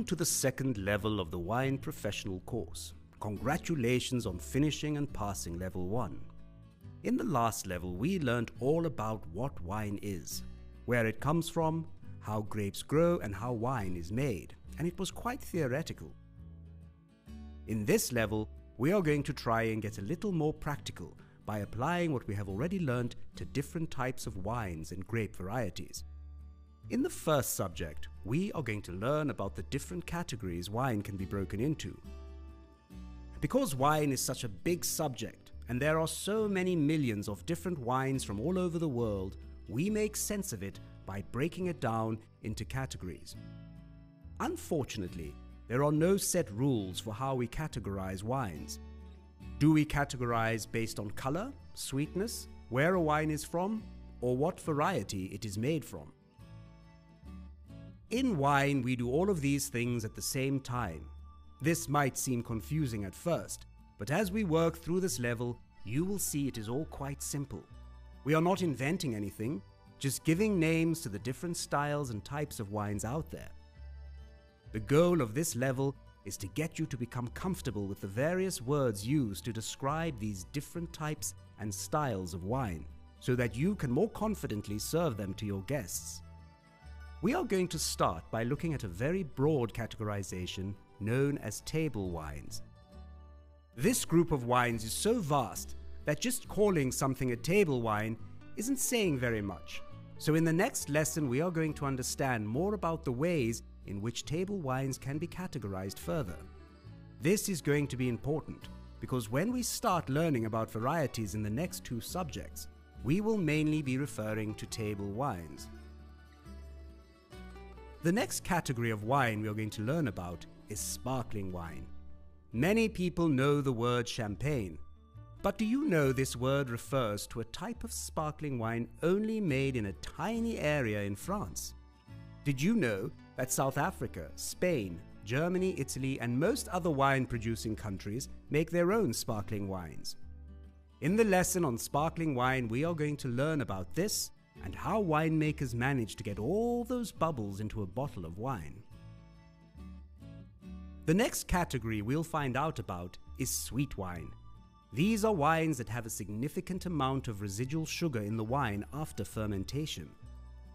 Welcome to the second level of the wine professional course. Congratulations on finishing and passing level 1. In the last level, we learned all about what wine is, where it comes from, how grapes grow and how wine is made, and it was quite theoretical. In this level, we are going to try and get a little more practical by applying what we have already learned to different types of wines and grape varieties. In the first subject, we are going to learn about the different categories wine can be broken into. Because wine is such a big subject, and there are so many millions of different wines from all over the world, we make sense of it by breaking it down into categories. Unfortunately, there are no set rules for how we categorize wines. Do we categorize based on color, sweetness, where a wine is from, or what variety it is made from? In wine, we do all of these things at the same time. This might seem confusing at first, but as we work through this level, you will see it is all quite simple. We are not inventing anything, just giving names to the different styles and types of wines out there. The goal of this level is to get you to become comfortable with the various words used to describe these different types and styles of wine, so that you can more confidently serve them to your guests. We are going to start by looking at a very broad categorization known as table wines. This group of wines is so vast that just calling something a table wine isn't saying very much. So in the next lesson, we are going to understand more about the ways in which table wines can be categorized further. This is going to be important because when we start learning about varieties in the next two subjects, we will mainly be referring to table wines. The next category of wine we are going to learn about is sparkling wine. Many people know the word champagne, but do you know this word refers to a type of sparkling wine only made in a tiny area in France? Did you know that South Africa, Spain, Germany, Italy, and most other wine-producing countries make their own sparkling wines? In the lesson on sparkling wine, we are going to learn about this and how winemakers manage to get all those bubbles into a bottle of wine. The next category we'll find out about is sweet wine. These are wines that have a significant amount of residual sugar in the wine after fermentation.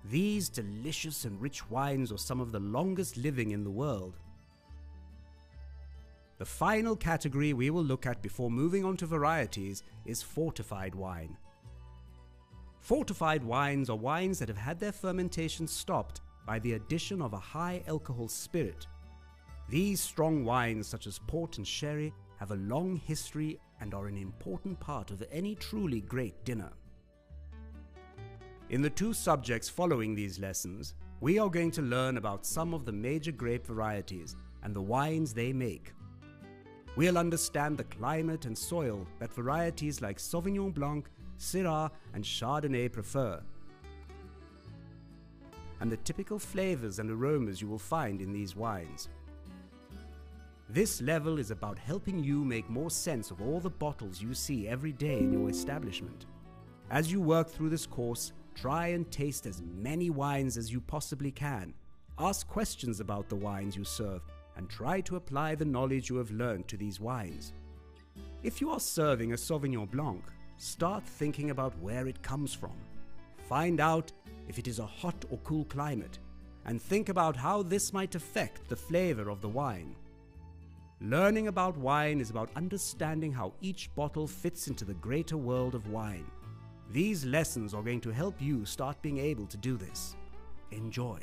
These delicious and rich wines are some of the longest living in the world. The final category we will look at before moving on to varieties is fortified wine. Fortified wines are wines that have had their fermentation stopped by the addition of a high alcohol spirit. These strong wines such as port and sherry have a long history and are an important part of any truly great dinner. In the two subjects following these lessons, we are going to learn about some of the major grape varieties and the wines they make. We'll understand the climate and soil that varieties like Sauvignon Blanc, Syrah, and Chardonnay prefer, and the typical flavors and aromas you will find in these wines. This level is about helping you make more sense of all the bottles you see every day in your establishment. As you work through this course, try and taste as many wines as you possibly can. Ask questions about the wines you serve and try to apply the knowledge you have learned to these wines. If you are serving a Sauvignon Blanc, start thinking about where it comes from. Find out if it is a hot or cool climate, and think about how this might affect the flavor of the wine. Learning about wine is about understanding how each bottle fits into the greater world of wine. These lessons are going to help you start being able to do this. Enjoy.